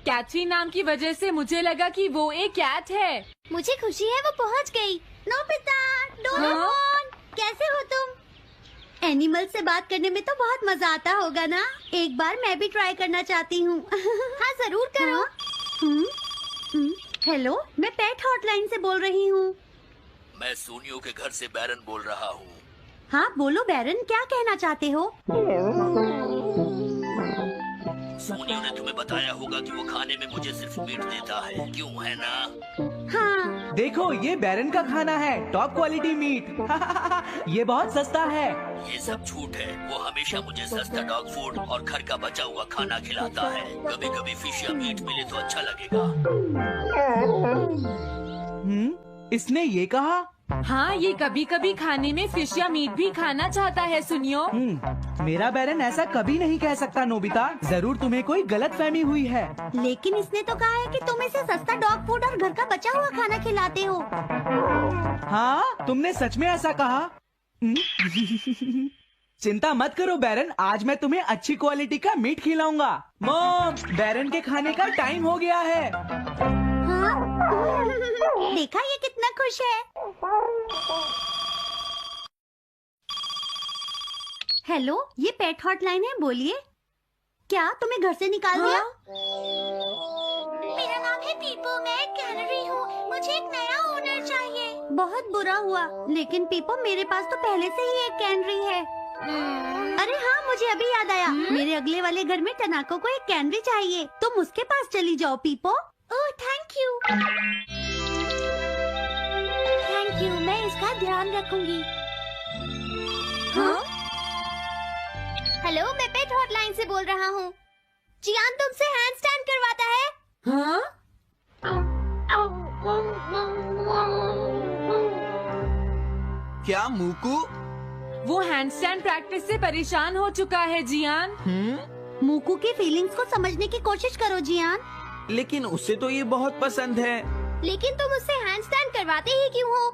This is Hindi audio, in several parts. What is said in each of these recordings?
कैथरीन नाम की वजह से मुझे लगा कि वो एक कैट है। मुझे खुशी है वो पहुंच गई। नोबिता, डोरेमोन, कैसे हो तुम? एनिमल से बात करने में तो बहुत मजा आता होगा ना? एक बार मैं भी ट्राई करना चाहती हूँ। हाँ जरूर करो। हेलो, मैं पेट हॉटलाइन से बोल रही हूँ। मैं सोनियो के घर से बैरन बोल रहा हूँ। हाँ बोलो बैरन, क्या कहना चाहते हो? सोनियो ने तुम्हें बताया होगा कि वो खाने में मुझे सिर्फ मीट देता है, क्यों है ना? हाँ। देखो ये बैरन का खाना है, टॉप क्वालिटी मीट। ये बहुत सस्ता है। ये सब झूठ है। वो हमेशा मुझे सस्ता डॉग फूड और घर का बचा हुआ खाना खिलाता है। कभी कभी फिश या मीट मिले तो अच्छा लगेगा। इसने ये कहा? हाँ, ये कभी कभी खाने में फिश या मीट भी खाना चाहता है। सुनियो, मेरा बैरन ऐसा कभी नहीं कह सकता नोबिता। जरूर तुम्हें कोई गलतफहमी हुई है। लेकिन इसने तो कहा है कि तुम इसे सस्ता डॉग फूड और घर का बचा हुआ खाना खिलाते हो। हाँ, तुमने सच में ऐसा कहा? चिंता मत करो बैरन, आज मैं तुम्हें अच्छी क्वालिटी का मीट खिलाऊंगा। मॉम, बैरन के खाने का टाइम हो गया है। हाँ? देखा ये कितना खुश है। हेलो, ये पेट हॉटलाइन है, बोलिए। क्या तुम्हें घर से निकाल दिया? मेरा नाम है पीपो, मैं एक कैनरी हूँ। मुझे एक नया ओनर चाहिए। बहुत बुरा हुआ, लेकिन पीपो मेरे पास तो पहले से ही एक कैनरी है। अरे हाँ, मुझे अभी याद आया। मेरे अगले वाले घर में टनाको को एक कैनरी चाहिए। तुम उसके पास चली जाओ पीपो। Oh thank you. Thank you, मैं इसका ध्यान रखूंगी। हाँ? हेलो, मैं पेट हॉटलाइन से बोल रहा हूँ। जियान तुमसे हैंड स्टैंड करवाता है। हाँ? क्या मूकू? वो हैंडस्टैंड प्रैक्टिस से परेशान हो चुका है जियान। मूकू की फीलिंग्स को समझने की कोशिश करो जियान। लेकिन उसे तो ये बहुत पसंद है। लेकिन तुम उससे हैंडस्टैंड करवाते ही क्यों हो?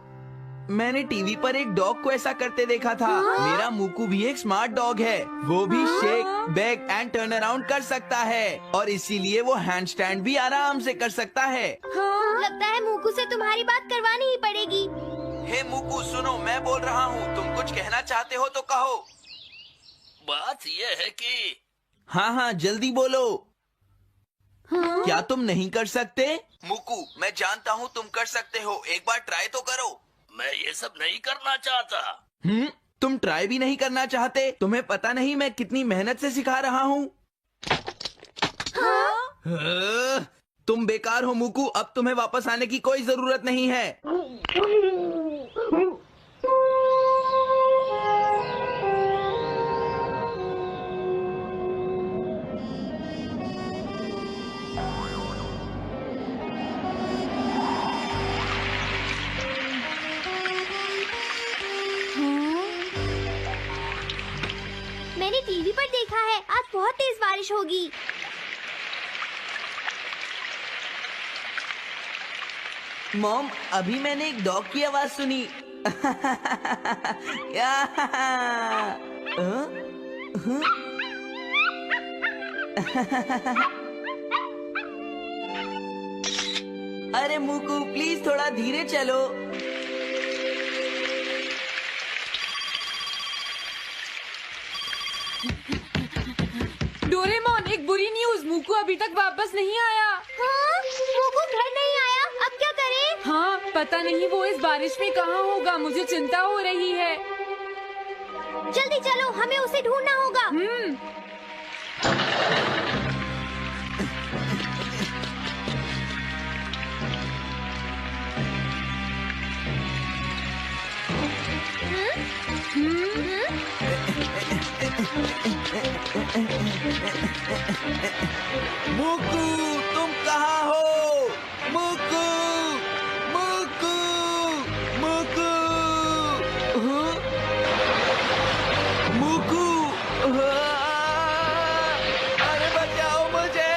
मैंने टीवी पर एक डॉग को ऐसा करते देखा था। मेरा मूकू भी एक स्मार्ट डॉग है। वो भी shake, back and turn around कर सकता है और इसीलिए वो हैंड स्टैंड भी आराम से कर सकता है। लगता है मूकू से तुम्हारी बात करवानी ही पड़ेगी। हे मूकू सुनो, मैं बोल रहा हूँ, तुम कुछ कहना चाहते हो तो कहो। बात ये है कि हाँ हाँ जल्दी बोलो। क्या तुम नहीं कर सकते? मूकू, मैं जानता हूँ तुम कर सकते हो, एक बार ट्राई तो करो। मैं ये सब नहीं करना चाहता। तुम ट्राई भी नहीं करना चाहते? तुम्हें पता नहीं मैं कितनी मेहनत से सिखा रहा हूँ। तुम बेकार हो मूकू, अब तुम्हें वापस आने की कोई जरूरत नहीं है। मैंने टीवी पर देखा है आज बहुत तेज बारिश होगी। मॉम, अभी मैंने एक डॉग की आवाज सुनी। अरे मूकू प्लीज थोड़ा धीरे चलो। डोरेमोन, एक बुरी न्यूज, मूकू अभी तक वापस नहीं आया। हाँ? मूकू घर नहीं आया, अब क्या करें? हाँ, पता नहीं वो इस बारिश में कहाँ होगा, मुझे चिंता हो रही है। जल्दी चलो, हमें उसे ढूंढना होगा। मूकू तुम कहाँ हो? मूकू, मूकू, मूकू, मूकू, अरे बचाओ मुझे।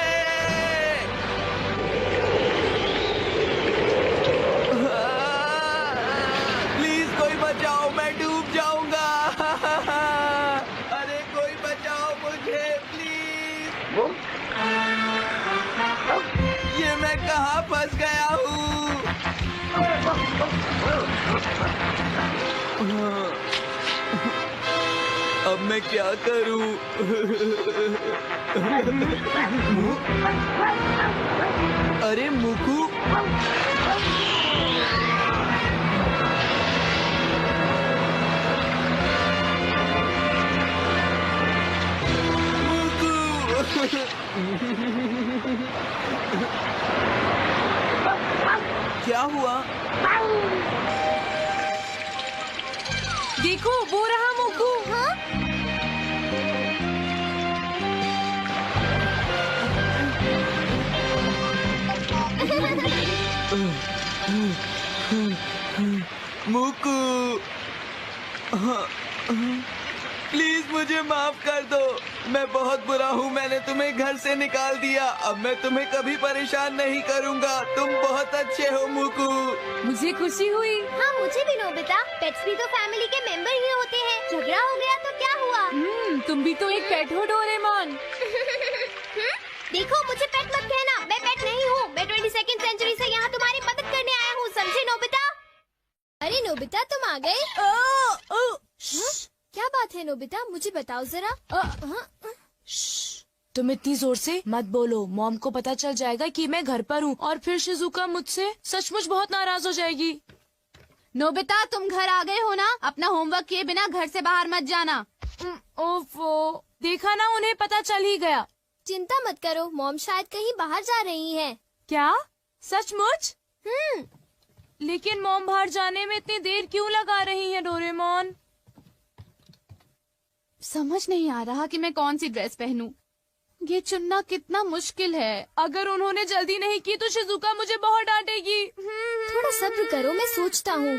प्लीज कोई बचाओ, मैं डूब जाऊंगा। अरे कोई बचाओ मुझे प्लीज। यहाँ फंस गया हूँ। अब मैं क्या करूँ? अरे मुकू, क्या हुआ? देखो वो रहा मुकू। हाँ? मुकू, प्लीज मुझे माफ कर दो। मैं बहुत बुरा हूँ, मैंने तुम्हें घर से निकाल दिया। अब मैं तुम्हें कभी परेशान नहीं करूँगा। तुम बहुत अच्छे हो मुकू। मुझे खुशी हुई। हाँ मुझे भी नोबिता, पेट्स भी तो फैमिली के मेंबर ही होते हैं। झगड़ा हो गया तो क्या हुआ? तुम भी तो एक पेट हो डोरेमोन। देखो मुझे पेट मत कहना, मैं पेट नहीं हूँ। मैं 22वीं सेंचुरी से यहाँ तुम्हारी मदद करने आया हूँ, समझे नोबिता? अरे नोबिता तुम आ गए? क्या बात है नोबिता, मुझे बताओ जरा। तुम इतनी जोर से मत बोलो, मॉम को पता चल जाएगा कि मैं घर पर हूँ और फिर शिजुका मुझसे सचमुच बहुत नाराज हो जाएगी। नोबिता तुम घर आ गए हो ना? अपना होमवर्क किए बिना घर से बाहर मत जाना। ओफो, देखा ना, उन्हें पता चल ही गया। चिंता मत करो, मॉम शायद कहीं बाहर जा रही हैं। क्या सचमुच? लेकिन मॉम बाहर जाने में इतनी देर क्यों लगा रही है डोरेमोन? समझ नहीं आ रहा कि मैं कौन सी ड्रेस पहनूं। ये चुनना कितना मुश्किल है। अगर उन्होंने जल्दी नहीं की तो शिजुका मुझे बहुत डांटेगी। थोड़ा सब्र करो, मैं सोचता हूँ।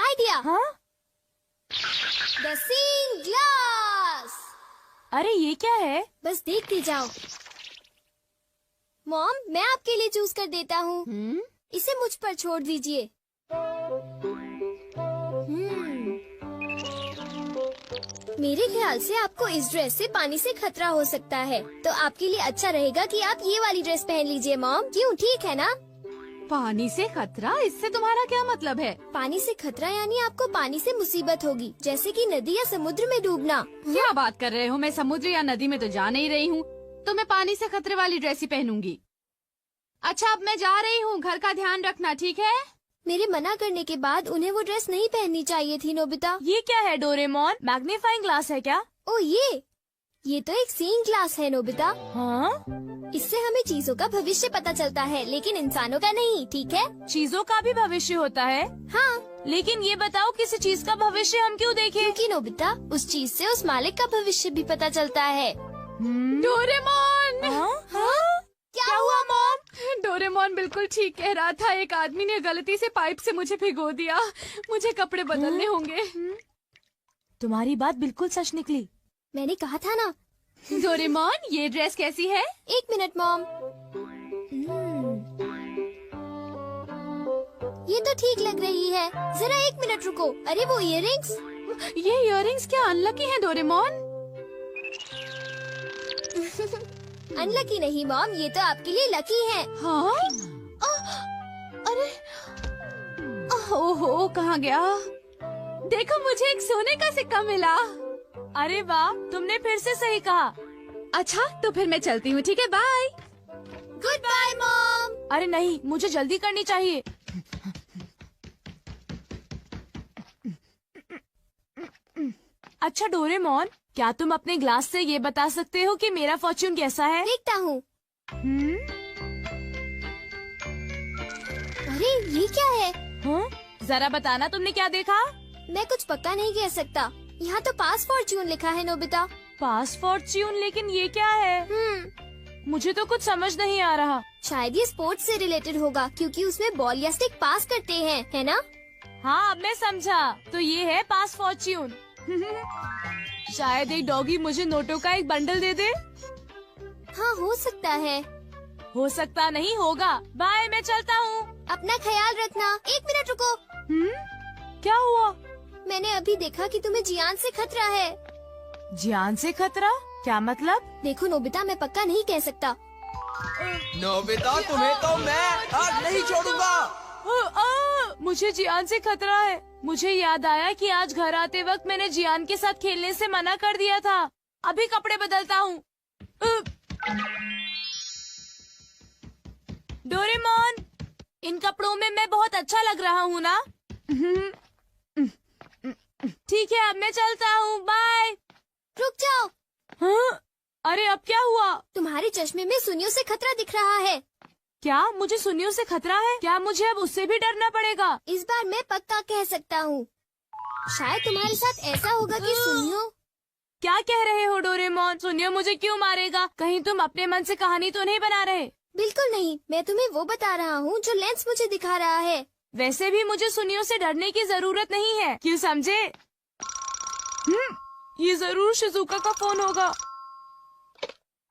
आइडिया। हाँ? The scene glass. अरे ये क्या है? बस देखते जाओ। मॉम मैं आपके लिए चूज कर देता हूँ। इसे मुझ पर छोड़ दीजिए। मेरे ख्याल से आपको इस ड्रेस से पानी से खतरा हो सकता है, तो आपके लिए अच्छा रहेगा कि आप ये वाली ड्रेस पहन लीजिए मॉम। क्यों, ठीक है ना? पानी से खतरा? इससे तुम्हारा क्या मतलब है? पानी से खतरा यानी आपको पानी से मुसीबत होगी, जैसे कि नदी या समुद्र में डूबना। क्या बात कर रहे हो? मैं समुद्र या नदी में तो जा नहीं रही हूँ, तो मैं पानी से खतरे वाली ड्रेस ही पहनूंगी। अच्छा अब मैं जा रही हूँ, घर का ध्यान रखना, ठीक है? मेरे मना करने के बाद उन्हें वो ड्रेस नहीं पहननी चाहिए थी नोबिता। ये क्या है डोरेमोन? मैग्नीफाइंग ग्लास है क्या? ओ ये तो एक सीन ग्लास है नोबिता। हाँ? इससे हमें चीजों का भविष्य पता चलता है, लेकिन इंसानों का नहीं, ठीक है? चीजों का भी भविष्य होता है? हाँ। लेकिन ये बताओ किसी चीज का भविष्य हम क्यों देखें? क्योंकि नोबिता उस चीज से उस मालिक का भविष्य भी पता चलता है। डोरेमोन! हाँ? क्या हुआ मॉम? डोरेमोन बिल्कुल ठीक कह रहा था। एक आदमी ने गलती से पाइप से मुझे भिगो दिया। मुझे कपड़े बदलने होंगे। तुम्हारी बात बिल्कुल सच निकली। मैंने कहा था ना। डोरेमोन ये ड्रेस कैसी है? एक मिनट मॉम। ये तो ठीक लग रही है। जरा एक मिनट रुको। अरे वो इयररिंग्स। ये इयररिंग्स क्या अनलकी हैं डोरेमोन? अनलकी नहीं मॉम, ये तो आपके लिए लकी है। हाँ? अरे ओहो, कहाँ गया? देखो मुझे एक सोने का सिक्का मिला। अरे वाह, तुमने फिर से सही कहा। अच्छा तो फिर मैं चलती हूँ, ठीक है? बाय। Goodbye mom. अरे नहीं, मुझे जल्दी करनी चाहिए। अच्छा डोरेमोन, क्या तुम अपने ग्लास से ये बता सकते हो कि मेरा फॉर्च्यून कैसा है? देखता हूँ। अरे ये क्या है? हाँ? जरा बताना तुमने क्या देखा? मैं कुछ पक्का नहीं कह सकता। यहाँ तो पास फॉर्च्यून लिखा है नोबिता। पास फॉर्च्यून? लेकिन ये क्या है? मुझे तो कुछ समझ नहीं आ रहा। शायद ये स्पोर्ट्स से रिलेटेड होगा, क्योंकि उसमें बॉल या स्टिक पास करते हैं, है ना? हाँ अब मैं समझा, तो ये है पास फॉर्च्यून। शायद एक डॉगी मुझे नोटों का एक बंडल दे दे। हाँ हो सकता है। हो सकता नहीं, होगा। बाय, मैं चलता हूँ। अपना ख्याल रखना। एक मिनट रुको। क्या हुआ? मैंने अभी देखा कि तुम्हें जियान से खतरा है। जियान से खतरा? क्या मतलब? देखो नोबिता, मैं पक्का नहीं कह सकता, नोबिता, तुम्हें तो मैं आज नहीं छोड़ूंगा। मुझे जियान से खतरा है। मुझे याद आया कि आज घर आते वक्त मैंने जियान के साथ खेलने से मना कर दिया था। अभी कपड़े बदलता हूँ। डोरेमोन, इन कपड़ों में मैं बहुत अच्छा लग रहा हूँ ना? ठीक है, अब मैं चलता हूँ। बाय। रुक जाओ। हाँ? अरे अब क्या हुआ? तुम्हारे चश्मे में सुनियों से खतरा दिख रहा है। क्या मुझे सुनियों से खतरा है? क्या मुझे अब उससे भी डरना पड़ेगा? इस बार मैं पक्का कह सकता हूँ। शायद तुम्हारे साथ ऐसा होगा कि सुनियो। क्या कह रहे हो डोरेमोन? सुनियो मुझे क्यों मारेगा? कहीं तुम अपने मन से कहानी तो नहीं बना रहे? बिल्कुल नहीं, मैं तुम्हें वो बता रहा हूँ जो लेंस मुझे दिखा रहा है। वैसे भी मुझे सुनियों से डरने की जरूरत नहीं है, क्यों समझे? ये जरूर शिजुका का फोन होगा।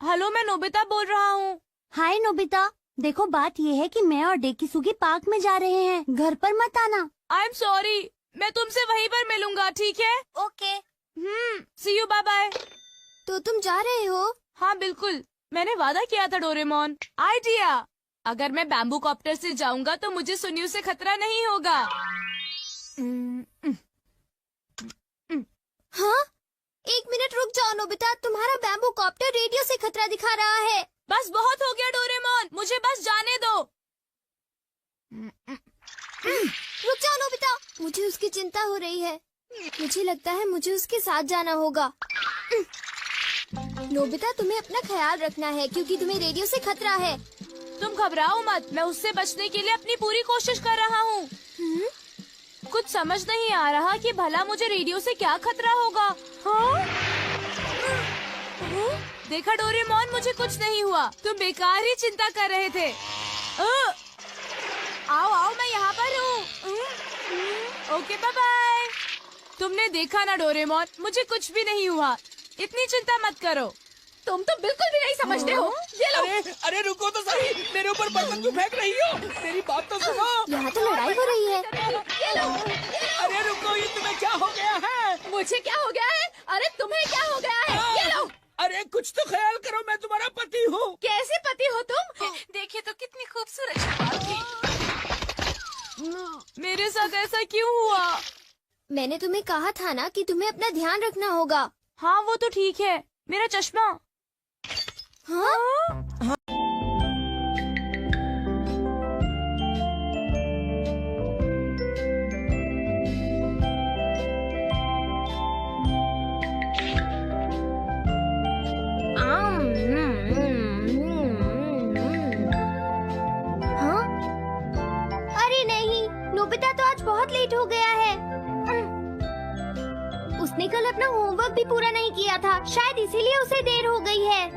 हेलो, मैं नोबिता बोल रहा हूँ। हाय नोबिता, देखो बात ये है कि मैं और डेकिसुगी पार्क में जा रहे हैं। घर पर मत आना। आई एम सॉरी, मैं तुमसे वहीं पर मिलूंगा, ठीक है? Okay. See you, bye bye. तो तुम जा रहे हो? हाँ बिल्कुल, मैंने वादा किया था डोरेमोन। आइडिया, अगर मैं बैम्बू कॉप्टर से जाऊंगा तो मुझे सुनियों से खतरा नहीं होगा। हाँ? 1 मिनट रुक जाओ नोबिता, तुम्हारा बैम्बू कॉप्टर रेडियो से खतरा दिखा रहा है। बस बहुत हो गया डोरेमोन, मुझे बस जाने दो। रुक जाओ नोबिता, मुझे उसकी चिंता हो रही है। मुझे लगता है मुझे उसके साथ जाना होगा। नोबिता, तुम्हें अपना ख्याल रखना है क्योंकि तुम्हें रेडियो से खतरा है। तुम घबराओ मत, मैं उससे बचने के लिए अपनी पूरी कोशिश कर रहा हूँ। कुछ समझ नहीं आ रहा कि भला मुझे रेडियो से क्या खतरा होगा। हाँ? देखा डोरेमोन, मुझे कुछ नहीं हुआ। तुम बेकार ही चिंता कर रहे थे। आओ आओ, मैं यहाँ पर हूँ। Okay, bye bye. तुमने देखा ना डोरेमोन, मुझे कुछ भी नहीं हुआ। इतनी चिंता मत करो। तुम तो बिल्कुल भी नहीं समझते हो। ये लो। अरे रुको तो सही, मेरे ऊपर बर्तन क्यों फेंक रही हो? मेरी बात तो सुनो। यहाँ तो लड़ाई हो रही है। ये लो। अरे रुको, ये तुम्हें क्या हो गया है? मुझे क्या हो गया है? अरे तुम्हें क्या हो गया है? ये लो। अरे कुछ तो ख्याल करो, मैं तुम्हारा पति हूँ। कैसे पति हो तुम? देखिए तो कितनी खूबसूरत शक्ल थी। मेरे साथ ऐसा क्यों हुआ? मैंने तुम्हें कहा था ना कि तुम्हें अपना ध्यान रखना होगा। हाँ वो तो ठीक है। मेरा चश्मा। हाँ? हाँ? अरे नहीं, नोबिता तो आज बहुत लेट हो गया है। उसने कल अपना होमवर्क भी पूरा नहीं किया था, शायद इसीलिए उसे देर हो गई है।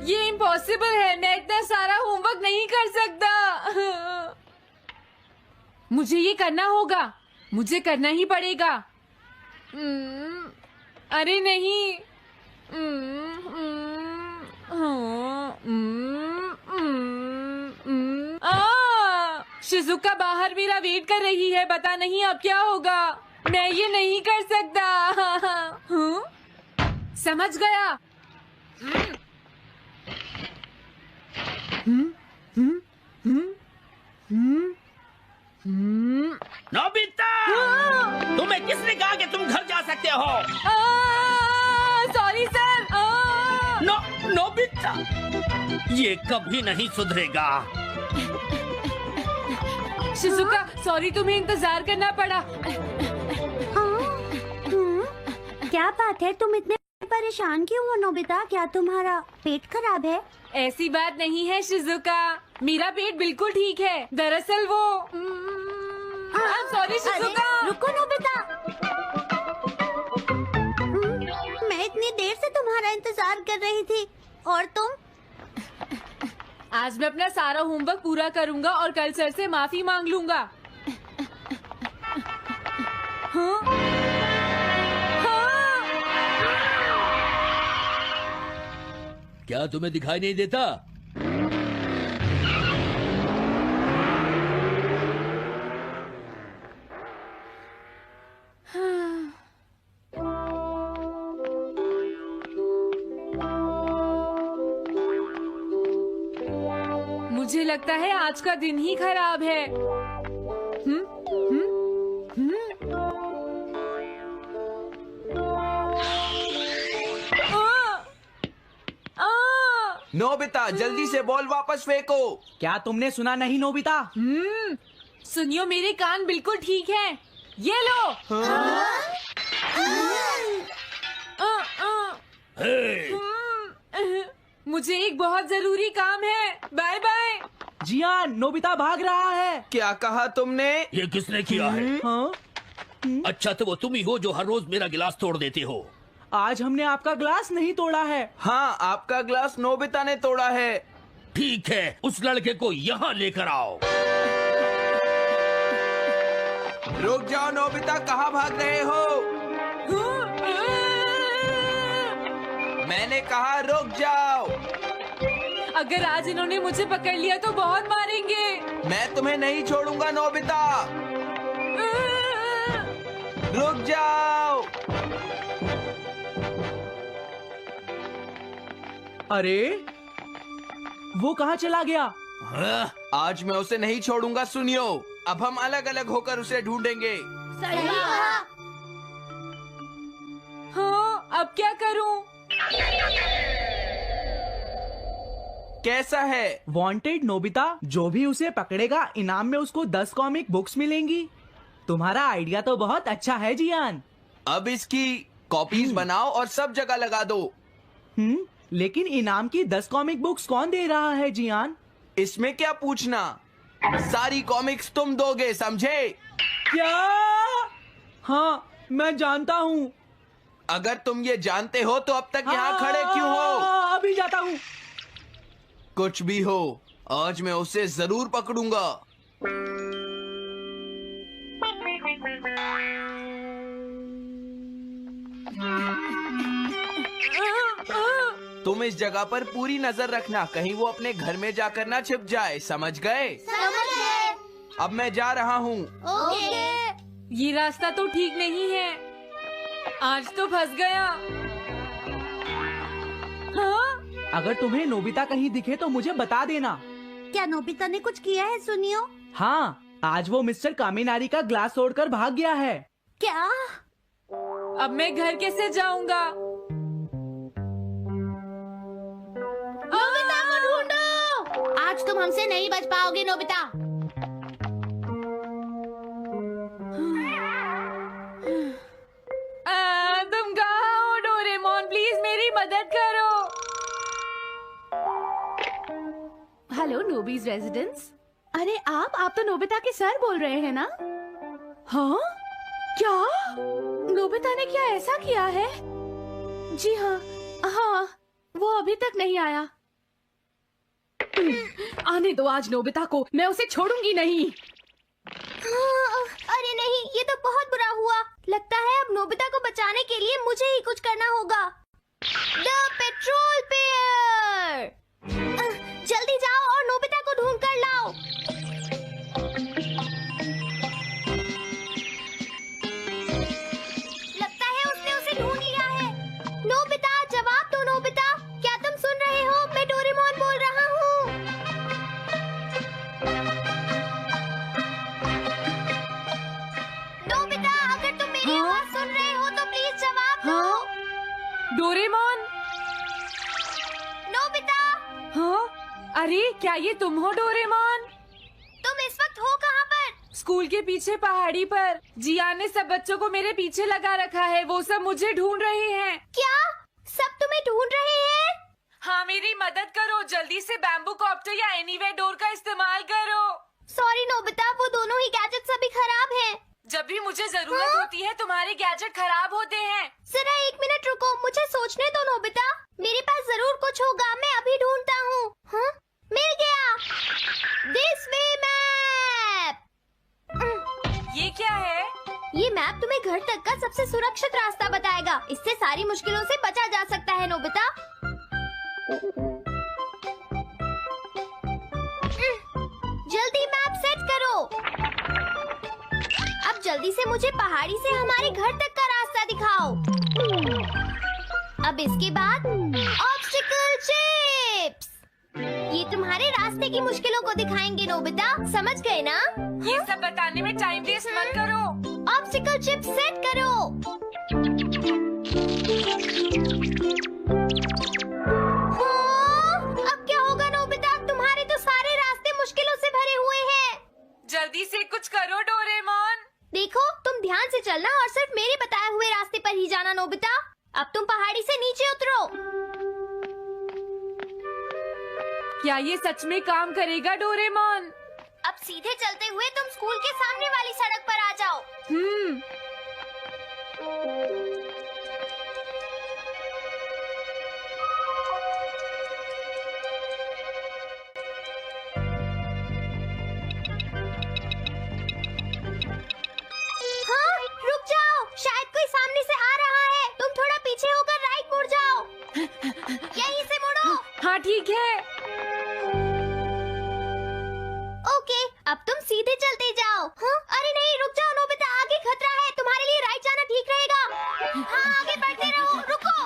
ये इम्पॉसिबल है, मैं इतना सारा होमवर्क नहीं कर सकता। मुझे ये करना होगा, मुझे करना ही पड़ेगा। अरे नहीं। शिजुका बाहर मेरा वेट कर रही है, पता नहीं अब क्या होगा। मैं ये नहीं कर सकता। समझ गया। नोबिता, तुम्हें किसने कहा कि तुम घर जा सकते हो? Sorry sir. नोबिता, ये कभी नहीं सुधरेगा। शिजुका सॉरी, तुम्हें इंतजार करना पड़ा। क्या बात है, तुम इतने परेशान क्यों हो नोबिता? क्या तुम्हारा पेट खराब है? ऐसी बात नहीं है शिजुका, मेरा पेट बिल्कुल ठीक है। दरअसल वो सॉरी शिजुका। रुको नोबिता, मैं इतनी देर से तुम्हारा इंतजार कर रही थी और तुम? आज मैं अपना सारा होमवर्क पूरा करूंगा और कल सर से माफी मांग लूंगा। हाँ? हाँ? क्या तुम्हें दिखाई नहीं देता? मुझे लगता है आज का दिन ही खराब है। नोबिता जल्दी से बॉल वापस फेंको। क्या तुमने सुना नहीं नोबिता? सुनियो, मेरे कान बिल्कुल ठीक हैं। ये लो। हे! मुझे एक बहुत जरूरी काम है। Bye bye. जियान, नोबिता भाग रहा है। क्या कहा तुमने? ये किसने किया है? हाँ? अच्छा तो वो तुम ही हो जो हर रोज मेरा गिलास तोड़ देते हो। आज हमने आपका ग्लास नहीं तोड़ा है। हाँ, आपका ग्लास नोबिता ने तोड़ा है। ठीक है, उस लड़के को यहाँ लेकर आओ। रुक जाओ नोबिता, कहाँ भाग रहे हो? मैंने कहा रुक जाओ। अगर आज इन्होंने मुझे पकड़ लिया तो बहुत मारेंगे। मैं तुम्हें नहीं छोड़ूंगा नोबिता। रुक जाओ। अरे वो कहाँ चला गया? हाँ? आज मैं उसे नहीं छोड़ूंगा। सुनियो, अब हम अलग अलग होकर उसे ढूंढेंगे। सही कहा। हाँ, अब क्या करूं? कैसा है? वांटेड नोबिता, जो भी उसे पकड़ेगा इनाम में उसको 10 कॉमिक बुक्स मिलेंगी। तुम्हारा आइडिया तो बहुत अच्छा है जियान। अब इसकी कॉपीज बनाओ और सब जगह लगा दो। लेकिन इनाम की 10 कॉमिक बुक्स कौन दे रहा है जियान? इसमें क्या पूछना, सारी कॉमिक्स तुम दोगे, समझे? क्या? हाँ, मैं जानता हूँ। अगर तुम ये जानते हो तो अब तक यहाँ खड़े क्यों हो? अभी जाता हूँ। कुछ भी हो, आज मैं उसे जरूर पकड़ूंगा। तुम इस जगह पर पूरी नजर रखना, कहीं वो अपने घर में जाकर ना छिप जाए, समझ गए? समझ गए। अब मैं जा रहा हूँ। ओके। ये रास्ता तो ठीक नहीं है। आज तो फंस गया। हाँ? अगर तुम्हें नोबिता कहीं दिखे तो मुझे बता देना। क्या नोबिता ने कुछ किया है सुनियो? हाँ, आज वो मिस्टर कामिनारी का ग्लास तोड़कर भाग गया है। क्या? अब मैं घर कैसे जाऊंगा? नोबिता को ढूंढो। आज तुम हमसे नहीं बच पाओगे नोबिता। तुम कहाँ हो डोरेमोन? प्लीज मेरी मदद करो। Hello Nobi's residence. अरे आप तो नोबिता के सर बोल रहे हैं ना? हाँ? क्या? नोबिता ने क्या ऐसा किया है? जी हाँ, हाँ, वो अभी तक नहीं आया। आने दो आज नोबिता को, मैं उसे छोड़ूंगी नहीं। अरे नहीं, ये तो बहुत बुरा हुआ। लगता है अब नोबिता को बचाने के लिए मुझे ही कुछ करना होगा। The petrol pair. जल्दी जाओ और नोबिता को ढूंढ कर लाओ। लगता है उसने उसे ढूंढ लिया है। नोबिता, जवाब दो नोबिता। क्या तुम सुन रहे हो? मैं डोरेमोन बोल रहा हूँ। नोबिता, अगर तुम मेरी आवाज सुन रहे हो तो प्लीज जवाब दो। डोरेमोन? नोबिता, हाँ? अरे क्या ये तुम हो डोरेमोन? तुम इस वक्त हो कहाँ पर? स्कूल के पीछे पहाड़ी पर। जिया ने सब बच्चों को मेरे पीछे लगा रखा है। वो सब मुझे ढूंढ रहे हैं। क्या? सब तुम्हें ढूंढ रहे हैं? हाँ, मेरी मदद करो। जल्दी से बैम्बू कॉप्टर या एनीवेयर डोर का इस्तेमाल करो। सॉरी नोबिता, वो दोनों ही गैजेट्स अभी खराब हैं। जब भी मुझे जरूरत होती है तुम्हारे गैजेट खराब होते हैं। जरा 1 मिनट रुको, मुझे सोचने दो नोबिता। मेरे पास जरूर कुछ होगा, मैं अभी ढूंढता हूँ। हाँ? मिल गया। This way map. ये क्या है? ये मैप तुम्हें घर तक का सबसे सुरक्षित रास्ता बताएगा। इससे सारी मुश्किलों से बचा जा सकता है नोबिता। जल्दी मैप सेट करो। अब जल्दी से मुझे पहाड़ी से हमारे घर तक का रास्ता दिखाओ। अब इसके बाद ऑब्स्टिकल चिप्स। ये तुम्हारे रास्ते की मुश्किलों को दिखाएंगे नोबिता, समझ गए ना? ये सब बताने में टाइम वेस्ट मत करो। ऑब्स्टिकल चिप्स सेट करो। हाँ, अब क्या होगा नोबिता? तुम्हारे तो सारे रास्ते मुश्किलों से भरे हुए हैं। जल्दी से कुछ करो डोरेमोन। देखो, तुम ध्यान से चलना और सिर्फ मेरे बताए हुए रास्ते पर ही जाना नोबिता। अब तुम पहाड़ी से नीचे उतरो। क्या ये सच में काम करेगा डोरेमोन? अब सीधे चलते हुए तुम स्कूल के सामने वाली सड़क पर आ जाओ। हाँ, रुक जाओ, शायद कोई सामने से आ रहा है। तुम थोड़ा पीछे होकर राइट मुड़ जाओ। यहीं से मुड़ो। हाँ ठीक है। ओके, अब तुम सीधे चलते जाओ। हाँ? अरे नहीं, रुक जाओ नोबिता, आगे खतरा है। तुम्हारे लिए राइट जाना ठीक रहेगा। हाँ, आगे बढ़ते रहो। रुको,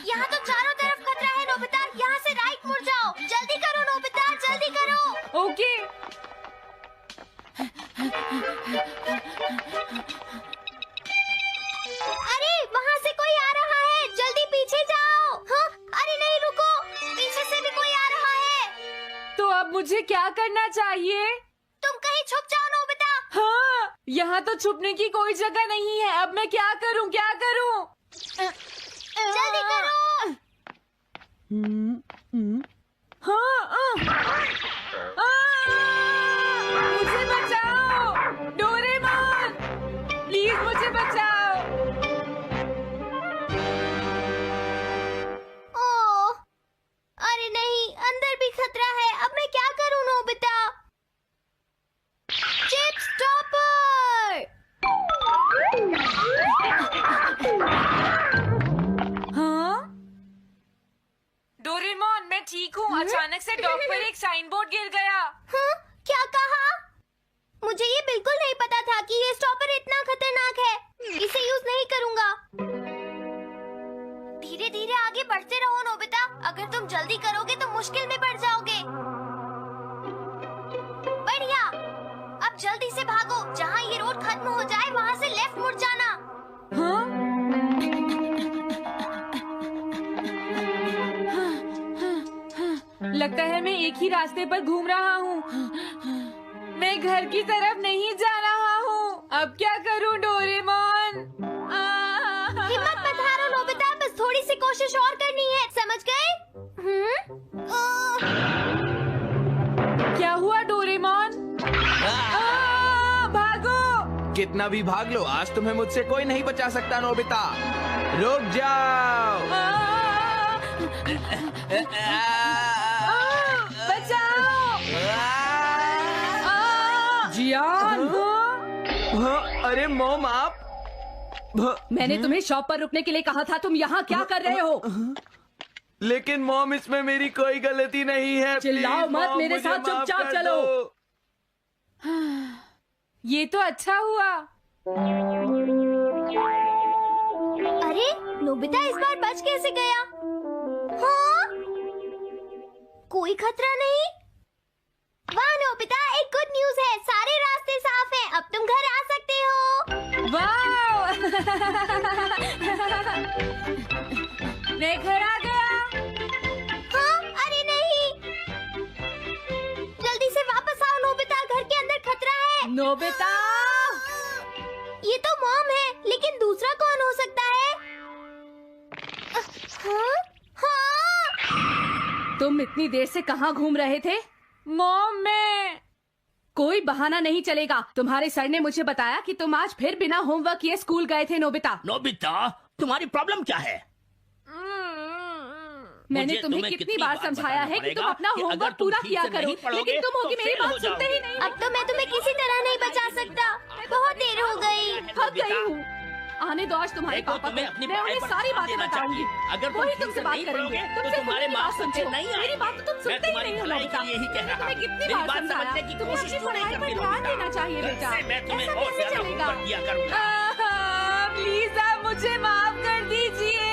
यहाँ तो चारों तरफ खतरा है नोबिता। यहाँ से राइट मुड़ जाओ। जल्दी करो नोबिता, जल्दी करो। ओके। अरे वहाँ से कोई आ रहा है, जल्दी पीछे जाओ। हाँ? अरे नहीं, रुको, पीछे से भी कोई आ रहा है। तो अब मुझे क्या करना चाहिए? तुम कहीं छुप जाओ नोबिता। हाँ, यहाँ तो छुपने की कोई जगह नहीं है। अब मैं क्या करूँ, क्या करूँ? जल्दी करो। मुझे बचाओ डोरेमोन, प्लीज मुझे बचाओ। ओह, अरे नहीं, अंदर भी खतरा है। अब मैं क्या करूं नोबिता? Chip stopper. हाँ? डोरेमोन, मैं ठीक हूँ। अचानक से डॉग पर एक साइन बोर्ड गिर गया। हाँ? क्या कहा? मुझे ये बिल्कुल नहीं पता था कि ये स्टॉपर इतना खतरनाक है। इसे यूज नहीं करूंगा। धीरे धीरे आगे बढ़ते रहो नोबिता। अगर तुम जल्दी करोगे तो मुश्किल में पड़ जाओगे। बढ़िया, अब जल्दी से भागो। जहाँ ये रोड खत्म हो जाए वहाँ से लेफ्ट मुड़ जाना। हाँ? लगता है मैं एक ही रास्ते पर घूम रहा हूँ। मैं घर की तरफ नहीं जा रहा हूँ। अब क्या करूँ डोरेमोन? हिम्मत मत हारो नोबिता, बस थोड़ी सी कोशिश और करनी है, समझ गए? क्या हुआ डोरेमोन? भागो! कितना भी भाग लो, आज तुम्हें मुझसे कोई नहीं बचा सकता नोबिता। रुक जाओ। बचाओ! जियान! अरे मॉम, आप मैंने तुम्हें शॉप पर रुकने के लिए कहा था। तुम यहाँ क्या कर रहे हो? लेकिन मॉम, इसमें मेरी कोई गलती नहीं है। चिल्लाओ प्लीज, मत, मॉम, मेरे मुझे साथ माफ चुपचाप कर चलो। दो। ये तो अच्छा हुआ। अरे नोबिता इस बार बच कैसे गया? हाँ? कोई खतरा नहीं। वाह नोबिता, एक गुड न्यूज है, सारे रास्ते साफ हैं। अब तुम घर आ सकते हो। वाह! मैं घर आ गया। हाँ? अरे नहीं, जल्दी से वापस आओ नोबिता, घर के अंदर खतरा है। नोबिता! ये तो मॉम है, लेकिन दूसरा कौन हो सकता है? हाँ? हाँ? तुम इतनी देर से कहाँ घूम रहे थे? मॉम, मैं कोई बहाना नहीं चलेगा। तुम्हारे सर ने मुझे बताया कि तुम आज फिर बिना होमवर्क किए स्कूल गए थे नोबिता। नोबिता, तुम्हारी प्रॉब्लम क्या है? मैंने तुम्हें कितनी बार समझाया है कि तुम अपना होमवर्क पूरा किया करो, लेकिन तुम होगी मेरी बात सुनते ही नहीं। अब तो मैं तुम्हें किसी तरह नहीं बचा सकता। बहुत देर हो गई। थक गई हूँ। आने दो आज तुम्हारे देखो, पापा तुम्हें को। अपनी मैं पढ़ाई उन्हें पर सारी ध्यान बातें देना बताऊंगी। चाहिए। अगर तुम वही ठीक तुमसे से बात नहीं करेंगे। पढ़ोगे, तो तुमसे तुम्हारे कितनी मार्क्स बार अच्छे सुनते हो? नहीं मेरी आएंगे। बात तो तुम मैं सुनते ही तुम्हारी नहीं हो भलाई नोबिता। के लिए ही कह मैंने रहा तुम्हें हूँ। कितनी मेरी बार बात समझाया? समझने की तुम्हें कोशिश अपनी क्यों नहीं पढ़ाई पर करती ध्यान नोबिता? देना चाहिए कल बेटा। से मैं तुम्हें ऐसा और कैसे ज्यादा चलेगा? होमवर्क दिया करूंगा। प्लीज आप मुझे माफ कर दीजिए।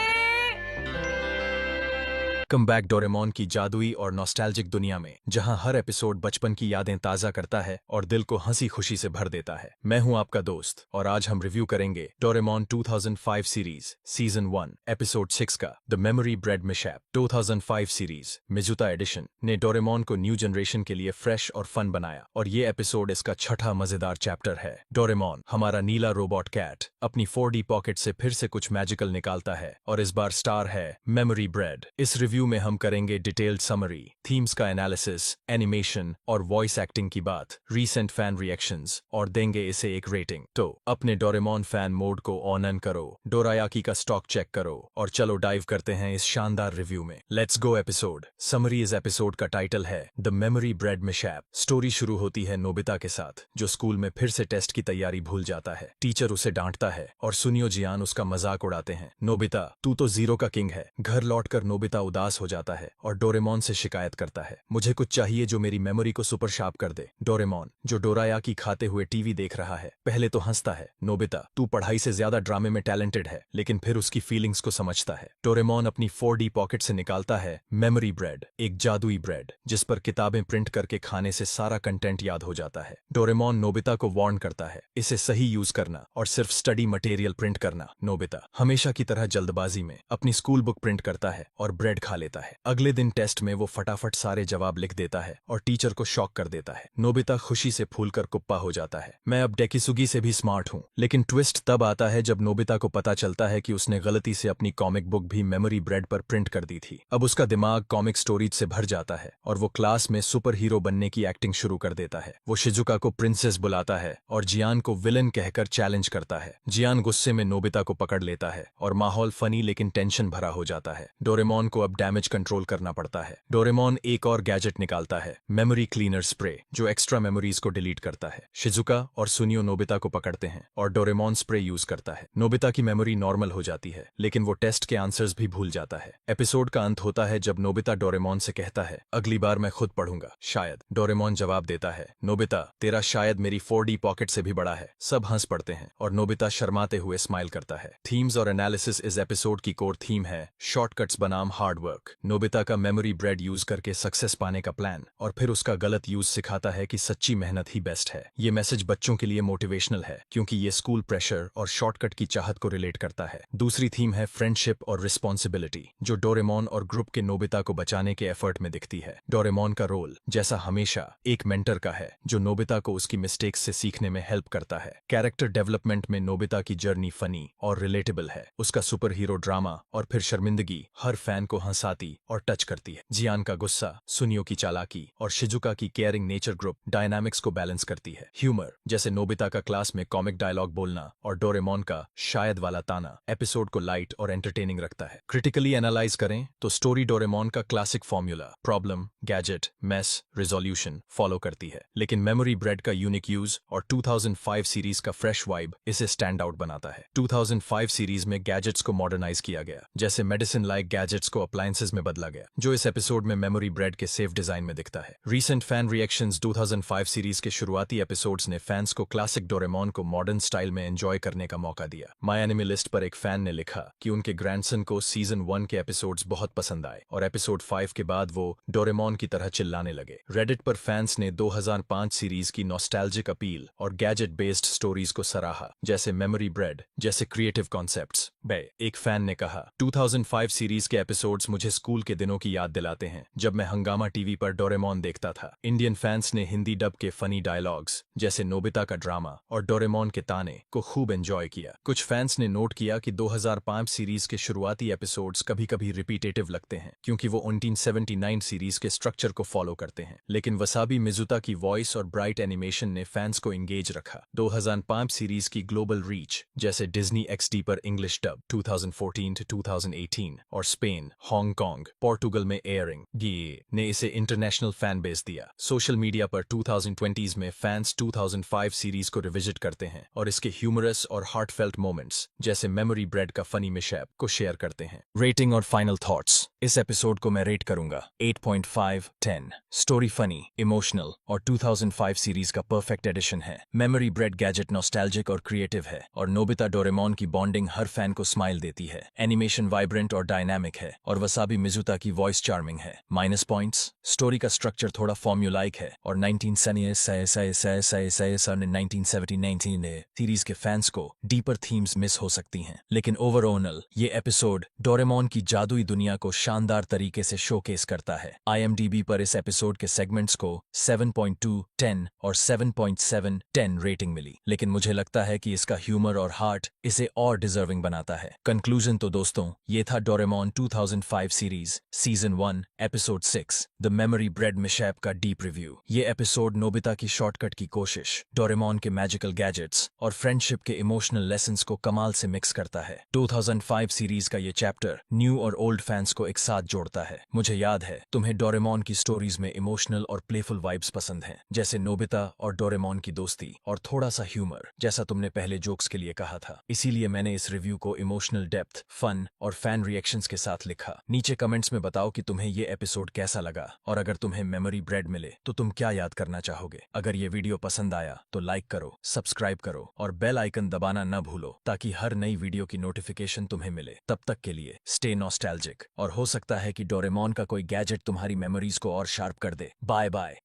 कम बैक डोरेमोन की जादुई और नॉस्टैल्जिक दुनिया में, जहां हर एपिसोड बचपन की यादें ताजा करता है और दिल को हंसी खुशी से भर देता है। मैं हूं आपका दोस्त और आज हम रिव्यू करेंगे डोरेमोन 2005 सीरीज सीजन 1 एपिसोड 6 का the memory bread mishap. 2005 series Mizuta edition ने डोरेमोन को न्यू जनरेशन के लिए फ्रेश और फन बनाया और ये एपिसोड इसका छठा मजेदार चैप्टर है। डोरेमोन, हमारा नीला रोबोट कैट, अपनी 4D पॉकेट से फिर से कुछ मैजिकल निकालता है और इस बार स्टार है मेमोरी ब्रेड। इस रिव्यू में हम करेंगे डिटेल्ड समरी, थीम्स का एनालिसिस, एनिमेशन और वॉइस एक्टिंग की बात, रीसेंट फैन रिएक्शंस और देंगे इसे एक रेटिंग। तो अपने डोरेमोन फैन मोड को ऑन ऑन करो, डोरायाकी का स्टॉक चेक करो और चलो डाइव करते हैं इस शानदार रिव्यू में। Let's go episode summary. इस एपिसोड का टाइटल है the memory bread mishap. Story शुरू होती है नोबिता के साथ, जो स्कूल में फिर से टेस्ट की तैयारी भूल जाता है। टीचर उसे डांटता है और सुनियो जियान उसका मजाक उड़ाते हैं। नोबिता, तू तो जीरो का किंग है। घर लौटकर नोबिता उदास हो जाता है और डोरेमोन से शिकायत करता है, मुझे कुछ चाहिए जो मेरी मेमोरी को सुपर शार्प कर दे। डोरेमोन, जो डोरायाकी खाते हुए टीवी देख रहा है, पहले तो हंसता है। नोबिता, तू पढ़ाई से ज्यादा ड्रामे में टैलेंटेड है, लेकिन फिर उसकी फीलिंग्स को समझता है। डोरेमोन अपनी 4D पॉकेट से निकालता है मेमोरी ब्रेड, एक जादुई ब्रेड जिस पर किताबें प्रिंट करके खाने से सारा कंटेंट याद हो जाता है। डोरेमोन नोबिता को वार्न करता है, इसे सही यूज करना और सिर्फ स्टडी मटेरियल प्रिंट करना। नोबिता हमेशा की तरह जल्दबाजी में अपनी स्कूल बुक प्रिंट करता है और ब्रेड खा लेता है। अगले दिन टेस्ट में वो फटाफट सारे जवाब लिख देता है और टीचर को शॉक कर देता है। नोबिता खुशी से फूलकर कुप्पा हो जाता है, मैं अब डेकिसुगी से भी स्मार्ट हूँ। लेकिन ट्विस्ट तब आता है जब नोबिता को पता चलता है कि उसने गलती से अपनी कॉमिक बुक भी मेमोरी ब्रेड पर प्रिंट कर दी थी। अब उसका दिमाग कॉमिक स्टोरीज से भर जाता है और वो क्लास में सुपर हीरो बनने की एक्टिंग शुरू कर देता है। वो शिजुका को प्रिंसेस बुलाता है और जियान को विलन कहकर चैलेंज करता है। जियान गुस्से में नोबिता को पकड़ लेता है और माहौल फनी लेकिन टेंशन भरा हो जाता है। डोरेमोन को अब डैमेज कंट्रोल करना पड़ता है। डोरेमोन एक और गैजेट निकालता है, मेमोरी क्लीनर स्प्रे, जो एक्स्ट्रा मेमोरीज को डिलीट करता है। शिजुका और सुनियो नोबिता को पकड़ते हैं और डोरेमोन स्प्रे यूज करता है। नोबिता की मेमोरी नॉर्मल हो जाती है, लेकिन वो टेस्ट के आंसर्स भी भूल जाता है। एपिसोड का अंत होता है जब नोबिता डोरेमोन से कहता है, अगली बार मैं खुद पढ़ूंगा, शायद। डोरेमोन जवाब देता है, नोबिता, तेरा शायद मेरी 4D पॉकेट से भी बड़ा है। सब हंस पड़ते हैं और नोबिता शर्माते हुए स्माइल करता है। थीम्स और एनालिसिस। इस एपिसोड की कोर थीम है शॉर्टकट्स बनाम हार्ड वर्क। नोबिता का मेमोरी ब्रेड यूज करके सक्सेस पाने का प्लान और फिर उसका गलत यूज सिखाता है कि सच्ची मेहनत ही बेस्ट है। ये मैसेज बच्चों के लिए मोटिवेशनल है क्योंकि ये स्कूल प्रेशर और शॉर्टकट की चाहत को रिलेट करता है। दूसरी थीम है फ्रेंडशिप और रिस्पॉन्सिबिलिटी, जो डोरेमोन और ग्रुप के नोबिता को बचाने के एफर्ट में दिखती है। डोरेमोन का रोल जैसा हमेशा एक मेंटर का है, जो नोबिता को उसकी मिस्टेक्स से सीखने में हेल्प करता है। कैरेक्टर डेवलपमेंट में नोबिता की जर्नी फनी और रिलेटेबल है। उसका सुपर हीरो ड्रामा और फिर शर्मिंदगी हर फैन को हंसाती और टच करती है। जियान का गुस्सा, सुनियो की चालाकी और शिजुका की केयरिंग नेचर ग्रुप डायनामिक्स को बैलेंस करती है। ह्यूमर, जैसे नोबिता का क्लास में कॉमिक डायलॉग बोलना और डोरेमोन का शायद वाला ताना, एपिसोड को लाइट और एंटरटेनिंग रखता है। क्रिटिकली एनालाइज करें तो स्टोरी डोरेमोन का classic formula problem, gadget, mess, resolution follow करती है, लेकिन मेमोरी ब्रेड का यूनिक यूज और 2005 सीरीज का फ्रेश वाइब इसे स्टैंड आउट बनाता है। 2005 सीरीज में गैजेट्स को मॉडर्नाइज किया गया, जैसे मेडिसिन लाइक गैजेट्स को अप्लायंसेज में बदला गया, जो इस एपिसोड में मेमोरी ब्रेड के सेफ डिजाइन में दिखता है। Recent fan reactions. 2005 सीरीज के शुरुआती एपिसोड्स ने फैंस को क्लासिक डोरेमोन को मॉडर्न स्टाइल में एंजॉय करने का मौका दिया। माय एनिमे लिस्ट पर एक फैन ने लिखा कि उनके ग्रैंडसन को सीजन 1 के एपिसोड्स बहुत पसंद आए और एपिसोड 5 के बाद वो डोरेमोन की तरह चिल्लाने लगे। रेडिट पर फैंस ने 2005 सीरीज की नॉस्टैल्जिक अपील और गैजेट बेस्ड स्टोरीज को सराहा, जैसे मेमोरी ब्रेड जैसे क्रिएटिव कॉन्सेप्ट्स। एक फैन ने कहा, 2005 सीरीज के एपिसोड्स मुझे स्कूल के दिनों की याद दिलाते हैं जब मैं हंगामा टीवी पर डोरेमोन देखता था। इंडियन फैंस ने हिंदी डब के फनी डायलॉग्स जैसे नोबिता का ड्रामा और डोरेमोन के ताने को खूब एंजॉय किया। कुछ फैंस ने नोट किया कि 2005 सीरीज के शुरुआती एपिसोड्स कभी-कभी रिपीटेटिव लगते हैं क्योंकि वो 1979 सीरीज के स्ट्रक्चर को फॉलो करते हैं, लेकिन वसाबी मिजुता की वॉइस और ब्राइट एनिमेशन ने फैंस को एंगेज रखा। 2005 सीरीज की ग्लोबल रीच, जैसे डिज्नी XD पर इंग्लिश डब डब 2014 to 2018 और स्पेन, हांगकांग, पोर्टुगल में एयरिंग ने इसे इंटरनेशनल फैन बेस दिया। सोशल मीडिया पर 2020s में फैंस 2005 सीरीज को रिविजिट करते हैं और इसके ह्यूमरस और हार्टफेल्ट मोमेंट्स जैसे मेमोरी ब्रेड का फनी मिशैप को शेयर करते हैं। रेटिंग और फाइनल थॉट्स। इस एपिसोड को मैं रेट करूंगा 8.5/10। स्टोरी फनी, इमोशनल और 2005 सीरीज का परफेक्ट एडिशन है। मेमोरी ब्रेड गैजेट नॉस्टैल्जिक और क्रिएटिव है और नोबिता डोरेमोन की बॉन्डिंग हर फैन को स्माइल देती है। एनिमेशन वाइब्रेंट और डायनामिक है और वसाबी मिजुता की वॉइस चार्मिंग है। माइनस पॉइंट्स, स्टोरी का स्ट्रक्चर थोड़ा फॉर्म्यूलाइक है और 1979 ने सीरीज के फैंस को डीपर थीम्स मिस हो सकती हैं। लेकिन ओवरऑल ये एपिसोड डोरेमोन की जादुई दुनिया को शानदार तरीके से शोकेस करता है। IMDb पर इस एपिसोड के सेगमेंट्स को 7.2/10 और 7.7/10 रेटिंग मिली, लेकिन मुझे लगता है कि इसका ह्यूमर और हार्ट इसे और डिजर्विंग बनाता है। कंक्लूजन तो दोस्तों, ये था Doraemon 2005 series season 1 episode 6 the memory bread mishap का डीप रिव्यू। ये एपिसोड नोबिता की शॉर्टकट की कोशिश, डोरेमोन के मैजिकल गैजेट्स और फ्रेंडशिप के इमोशनल लेसन्स को कमाल से मिक्स करता है। 2005 सीरीज का ये चैप्टर न्यू और ओल्ड फैंस को एक साथ जोड़ता है। मुझे याद है तुम्हें डोरेमोन की स्टोरीज में इमोशनल और प्लेफुल वाइब्स पसंद हैं, जैसे नोबिता और डोरेमोन की दोस्ती और थोड़ा सा ह्यूमर, जैसा तुमने पहले जोक्स के लिए कहा था। इसीलिए मैंने इस रिव्यू को इमोशनल डेप्थ, फन और फैन रिएक्शंस के साथ लिखा। नीचे कमेंट्स में बताओ कि तुम्हें ये एपिसोड कैसा लगा और अगर तुम्हें मेमोरी ब्रेड मिले तो तुम क्या याद करना चाहोगे। अगर ये वीडियो पसंद आया तो लाइक करो, सब्सक्राइब करो और बेल आइकन दबाना न भूलो ताकि हर नई वीडियो की नोटिफिकेशन तुम्हें मिले। तब तक के लिए स्टे नॉस्टैल्जिक और हो सकता है कि डोरेमोन का कोई गैजेट तुम्हारी मेमोरीज को और शार्प कर दे। Bye bye.